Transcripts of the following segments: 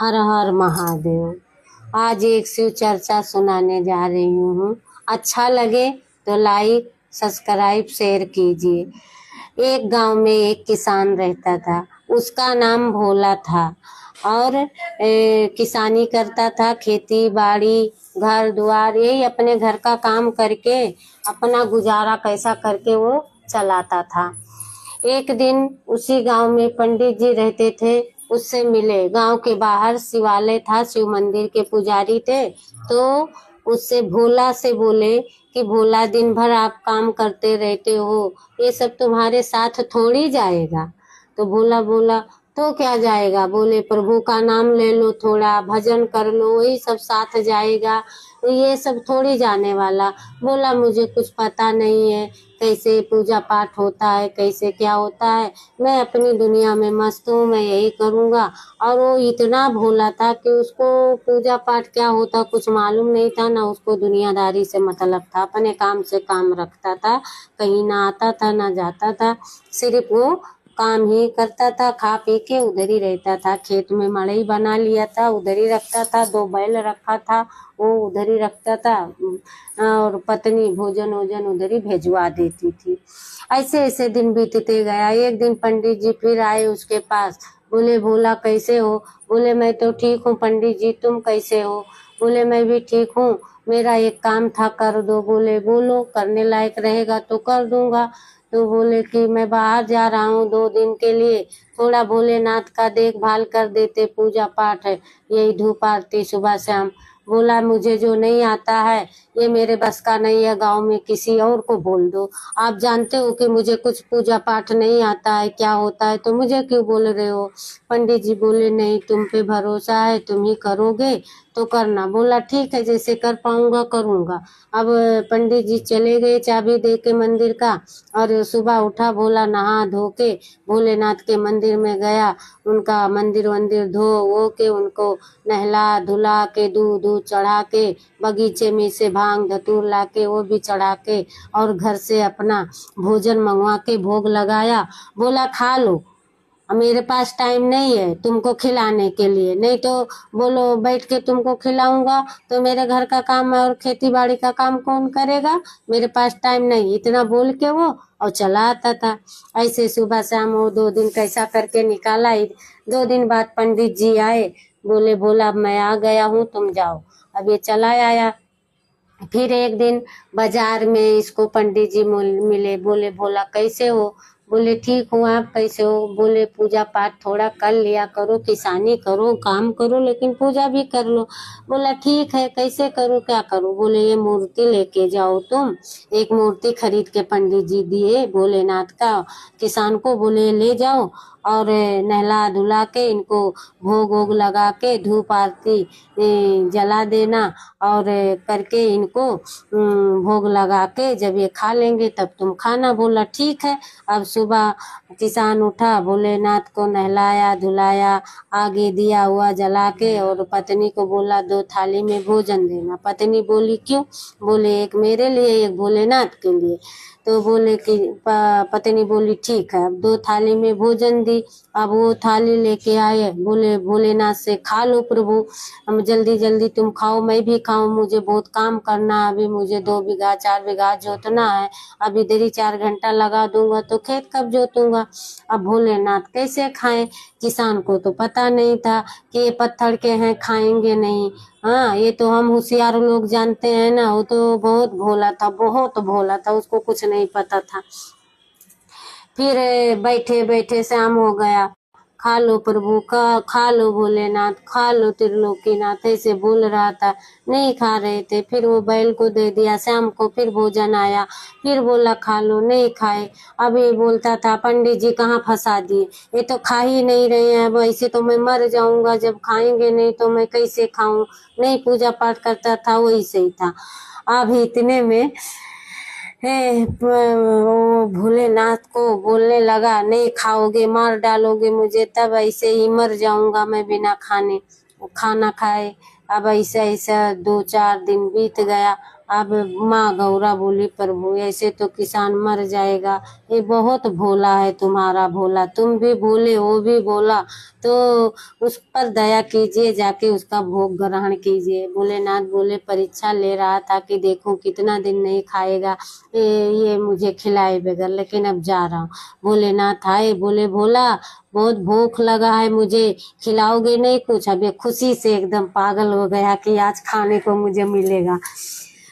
हर हर महादेव। आज एक शिव चर्चा सुनाने जा रही हूँ। अच्छा लगे तो लाइक सब्सक्राइब शेयर कीजिए। एक गांव में एक किसान रहता था। उसका नाम भोला था और किसानी करता था। खेती बाड़ी घर द्वार यही अपने घर का काम करके अपना गुजारा कैसा करके वो चलाता था। एक दिन उसी गांव में पंडित जी रहते थे, उससे मिले। गांव के बाहर शिवालय था, शिव मंदिर के पुजारी थे। तो उससे भोला से बोले कि भोला दिन भर आप काम करते रहते हो, ये सब तुम्हारे साथ थोड़ी जाएगा। तो भोला बोला तो क्या जाएगा। बोले प्रभु का नाम ले लो, थोड़ा भजन कर लो, वही सब साथ जाएगा, ये सब थोड़ी जाने वाला। बोला मुझे कुछ पता नहीं है कैसे पूजा पाठ होता है, कैसे क्या होता है। मैं अपनी दुनिया में मस्त हूँ, मैं यही करूँगा। और वो इतना भोला था कि उसको पूजा पाठ क्या होता कुछ मालूम नहीं था, ना उसको दुनियादारी से मतलब था। अपने काम से काम रखता था, कहीं ना आता था ना जाता था, सिर्फ वो काम ही करता था। खा पी के उधर ही रहता था। खेत में मड़ई बना लिया था, उधर ही रखता था। 2 बैल रखा था, वो उधर ही रखता था। और पत्नी भोजन वोजन उधर ही भेजवा देती थी। ऐसे ऐसे दिन बीतते गया। एक दिन पंडित जी फिर आए उसके पास। बोले भोला कैसे हो। बोले मैं तो ठीक हूँ पंडित जी, तुम कैसे हो। बोले मैं भी ठीक हूँ, मेरा एक काम था कर दो। बोले बोलो, करने लायक रहेगा तो कर दूंगा। तो बोले कि मैं बाहर जा रहा हूँ 2 दिन के लिए, थोड़ा भोलेनाथ का देखभाल कर देते, पूजा पाठ है यही धूप आरती सुबह शाम। बोला मुझे जो नहीं आता है ये मेरे बस का नहीं है, गांव में किसी और को बोल दो। आप जानते हो कि मुझे कुछ पूजा पाठ नहीं आता है, क्या होता है, तो मुझे क्यों बोल रहे हो। पंडित जी बोले नहीं, तुम पे भरोसा है, तुम ही करोगे तो करना। बोला ठीक है, जैसे कर पाऊंगा करूंगा। अब पंडित जी चले गए चाबी दे के मंदिर का। और सुबह उठा भोला, नहा धो के भोलेनाथ के मंदिर में गया। उनका मंदिर वंदिर धो वो के उनको नहला धुला के दूध दूध चढ़ा के, बगीचे में से भांग धतूर ला के वो भी चढ़ा के, और घर से अपना भोजन मंगवा के भोग लगाया। बोला खा लो, मेरे पास टाइम नहीं है तुमको खिलाने के लिए, नहीं तो बोलो बैठ के तुमको खिलाऊंगा तो मेरे घर का काम और खेती बाड़ी का काम कौन करेगा, मेरे पास टाइम नहीं। इतना बोल के वो और चला आता था। ऐसे सुबह शाम वो 2 दिन कैसा करके निकाला। 2 दिन बाद पंडित जी आए। बोले भोला अब मैं आ गया हूँ, तुम जाओ। अब ये चला आया। फिर एक दिन बाजार में इसको पंडित जी मिले। बोले भोला कैसे हो। बोले ठीक हूँ, आप कैसे हो। बोले पूजा पाठ थोड़ा कर लिया करो, किसानी करो, काम करो, लेकिन पूजा भी कर लो। बोला ठीक है, कैसे करूँ क्या करूँ। बोले ये मूर्ति लेके जाओ तुम। एक मूर्ति खरीद के पंडित जी दिए भोलेनाथ का किसान को। बोले ले जाओ और नहला धुला के इनको भोग वोग लगा के धूप आरती जला देना, और करके इनको भोग लगा के जब ये खा लेंगे तब तुम खाना। बोला ठीक है। अब सुबह किसान उठा, भोलेनाथ को नहलाया धुलाया, आगे दिया हुआ जला के, और पत्नी को बोला 2 थाली में भोजन देना। पत्नी बोली क्यों। बोले एक मेरे लिए एक भोलेनाथ के लिए। तो बोले कि पत्नी बोली ठीक है। अब 2 थाली में भोजन दी। अब वो थाली लेके आए। बोले भोलेनाथ से खा लो प्रभु, हम जल्दी जल्दी तुम खाओ मैं भी खाऊं, मुझे बहुत काम करना है, अभी मुझे 2 बीघा 4 बीघा जोतना है, अब इधर ही 4 घंटा लगा दूंगा तो खेत कब जोतूंगा। अब भोलेनाथ कैसे खाएं। किसान को तो पता नहीं था कि ये पत्थर के हैं, खाएंगे नहीं। हाँ ये तो हम होशियार लोग जानते हैं ना, वो तो बहुत भोला था, बहुत भोला था, उसको कुछ नहीं पता था। फिर बैठे बैठे शाम हो गया। खा लो प्रभु का, खा लो भोलेनाथ, खा लो त्रिलोकीनाथ, ऐसे बोल रहा था। नहीं खा रहे थे। फिर वो बैल को दे दिया। शाम को फिर भोजन आया, फिर बोला खा लो, नहीं खाए। अब ये बोलता था पंडित जी कहाँ फंसा दिए, ये तो खा ही नहीं रहे हैं, अब ऐसे तो मैं मर जाऊंगा, जब खाएंगे नहीं तो मैं कैसे खाऊं। नहीं पूजा पाठ करता था, वही सही था। अब इतने में वो भोलेनाथ को बोलने लगा नहीं खाओगे मार डालोगे मुझे, तब ऐसे ही मर जाऊंगा मैं बिना खाने खाना खाए। अब ऐसा ऐसा 2-4 दिन बीत गया। अब माँ गौरा बोली प्रभु ऐसे तो किसान मर जाएगा, ये बहुत भोला है तुम्हारा भोला, तुम भी भोले वो भी भोला, तो उस पर दया कीजिए, जाके उसका भोग ग्रहण कीजिए। भोलेनाथ बोले परीक्षा ले रहा था कि देखूं कितना दिन नहीं खाएगा ये मुझे खिलाए बगैर, लेकिन अब जा रहा हूँ। भोलेनाथ आए, बोले भोला बहुत भूख लगा है मुझे, खिलाओगे नहीं कुछ? अब ये खुशी से एकदम पागल हो गया कि आज खाने को मुझे मिलेगा।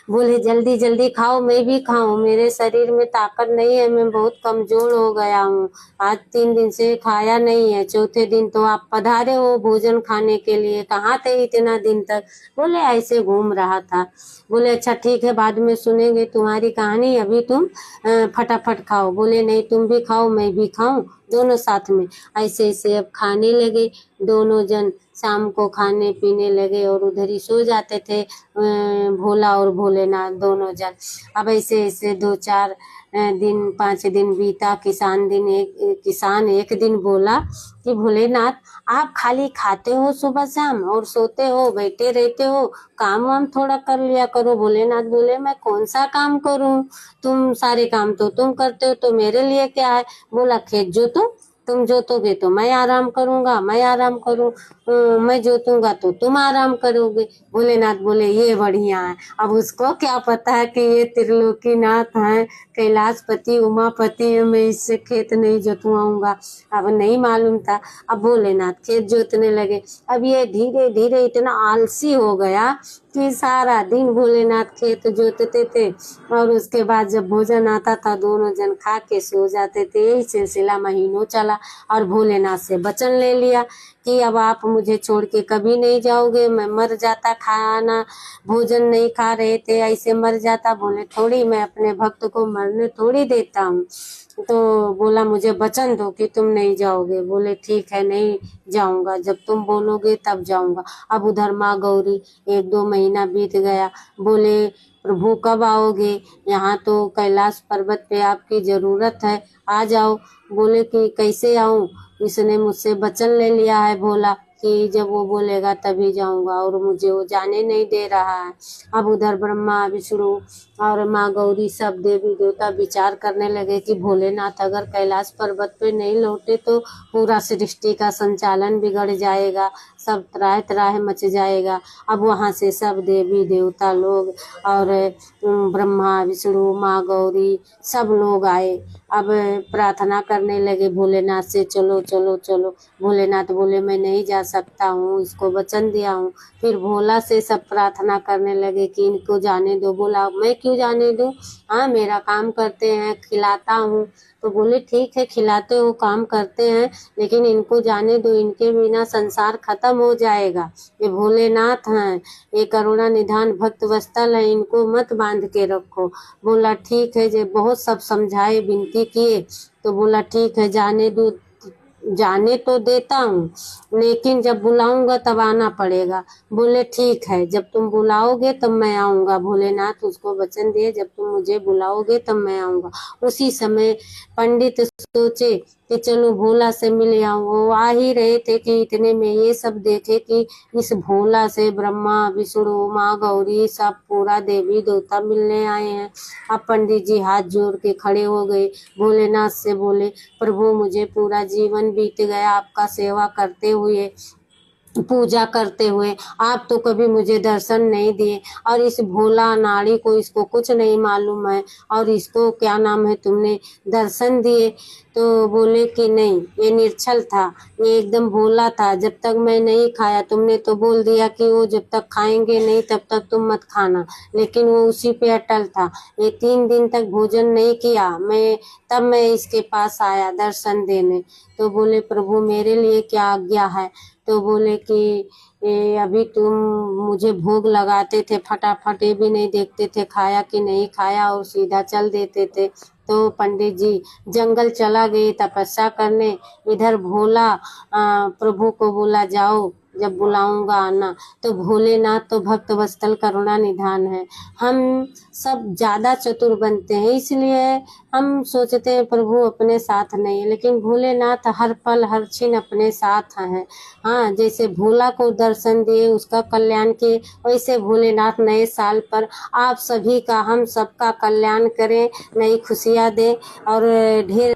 बोले जल्दी जल्दी खाओ, मैं भी खाऊं, मेरे शरीर में ताकत नहीं है, मैं बहुत कमजोर हो गया हूँ, आज 3 दिन से खाया नहीं है, चौथे दिन तो आप पधारे हो भोजन खाने के लिए, कहाँ थे इतना दिन तक? बोले ऐसे घूम रहा था। बोले अच्छा ठीक है, बाद में सुनेंगे तुम्हारी कहानी, अभी तुम फटाफट खाओ। बोले नहीं, तुम भी खाओ मैं भी खाऊं, दोनों साथ में। ऐसे ऐसे अब खाने लगे दोनों जन, शाम को खाने पीने लगे और उधर ही सो जाते थे भोला और भोलेनाथ दोनों जन। अब ऐसे ऐसे 2-4 दिन 5 दिन बीता। किसान एक दिन बोला कि भोलेनाथ आप खाली खाते हो सुबह शाम और सोते हो, बैठे रहते हो, काम वाम थोड़ा कर लिया करो। भोलेनाथ बोले मैं कौन सा काम करूं, तुम सारे काम तो तुम करते हो, तो मेरे लिए क्या है? बोला खेत जोतो, तुम जोतोगे तो मैं आराम करूंगा, मैं आराम करूं, मैं जोतूंगा तो तुम आराम करोगे। भोलेनाथ बोले ये बढ़िया है। अब उसको क्या पता है कि ये त्रिलोकीनाथ है, कैलाशपति उमापति है, मैं इससे खेत नहीं जोतवाऊंगा, अब नहीं मालूम था। अब भोलेनाथ खेत जोतने लगे। अब ये धीरे धीरे इतना आलसी हो गया कि सारा दिन भोलेनाथ खेत जोतते थे और उसके बाद जब भोजन आता था दोनों जन खा के सो जाते थे। यही सिलसिला महीनों चला और भोलेनाथ से वचन ले लिया कि अब आप मुझे छोड़ के कभी नहीं जाओगे, मैं मर जाता, खाना भोजन नहीं खा रहे थे ऐसे मर जाता। बोले थोड़ी मैं अपने भक्त को मरने थोड़ी देता हूँ, तो बोला मुझे वचन दो कि तुम नहीं जाओगे। बोले ठीक है नहीं जाऊंगा, जब तुम बोलोगे तब जाऊंगा। अब उधर माँ गौरी 1-2 महीना बीत गया। बोले प्रभु कब आओगे, यहाँ तो कैलाश पर्वत पे आपकी जरूरत है, आ जाओ। बोले कि कैसे आऊं, इसने मुझसे वचन ले लिया है भोला कि जब वो बोलेगा तभी जाऊंगा और मुझे वो जाने नहीं दे रहा है। अब उधर ब्रह्मा विष्णु और माँ गौरी सब देवी देवता विचार करने लगे कि भोलेनाथ अगर कैलाश पर्वत पे नहीं लौटे तो पूरा सृष्टि का संचालन बिगड़ जाएगा, सब त्राह त्राह मच जाएगा। अब वहाँ से सब देवी देवता लोग और ब्रह्मा विष्णु माँ गौरी सब लोग आए। अब प्रार्थना करने लगे भोलेनाथ से, चलो चलो चलो। भोलेनाथ बोले मैं नहीं जा सकता हूँ, इसको वचन दिया हूँ। फिर भोला से सब प्रार्थना करने लगे कि इनको जाने दो। बोला मैं क्यों जाने दूँ, हाँ मेरा काम करते हैं, खिलाता हूँ। तो बोले ठीक है खिलाते हो, काम करते हैं, लेकिन इनको जाने दो, इनके बिना संसार खत्म हो जाएगा। ये भोलेनाथ हैं, ये करुणा निधान भक्त वत्सल है, इनको मत बांध के रखो। बोला ठीक है। जब बहुत सब समझाए विनती किए तो बोला ठीक है जाने दो, जाने तो देता हूँ, लेकिन जब बुलाऊंगा तब आना पड़ेगा। बोले ठीक है, जब तुम बुलाओगे तब मैं आऊंगा। भोलेनाथ उसको वचन दिए जब तुम मुझे बुलाओगे तब मैं आऊंगा। उसी समय पंडित सोचे कि चलो भोला से मिल आऊं। वो आ ही रहे थे कि इतने में ये सब देखे कि इस भोला से ब्रह्मा विष्णु माँ गौरी सब पूरा देवी देवता मिलने आए हैं। अब पंडित जी हाथ जोड़ के खड़े हो गए, भोलेनाथ से बोले प्रभु मुझे पूरा जीवन बीत गया आपका सेवा करते हुए, पूजा करते हुए, आप तो कभी मुझे दर्शन नहीं दिए, और इस भोला नाड़ी को इसको कुछ नहीं मालूम है और इसको क्या नाम है तुमने दर्शन दिए। तो बोले कि नहीं ये निर्छल था, ये एकदम भोला था, जब तक मैं नहीं खाया, तुमने तो बोल दिया कि वो जब तक खाएंगे नहीं तब तक तुम मत खाना, लेकिन वो उसी पे अटल था। ये 3 दिन तक भोजन नहीं किया, तब मैं इसके पास आया दर्शन देने। तो बोले प्रभु मेरे लिए क्या आज्ञा है। तो बोले कि अभी तुम मुझे भोग लगाते थे, फटाफट ये भी नहीं देखते थे खाया कि नहीं खाया और सीधा चल देते थे। तो पंडित जी जंगल चला गए तपस्या करने। इधर भोला प्रभु को बोला जाओ जब बुलाऊंगा आना। तो भोलेनाथ तो भक्त वत्सल करुणा निधान है। हम सब ज़्यादा चतुर बनते हैं, इसलिए हम सोचते हैं प्रभु अपने साथ नहीं है, लेकिन भोलेनाथ हर पल हर क्षण अपने साथ हैं। हाँ, जैसे भोला को दर्शन दिए, उसका कल्याण किए, वैसे भोलेनाथ नए साल पर आप सभी का, हम सबका कल्याण करें, नई खुशियाँ दें और ढेर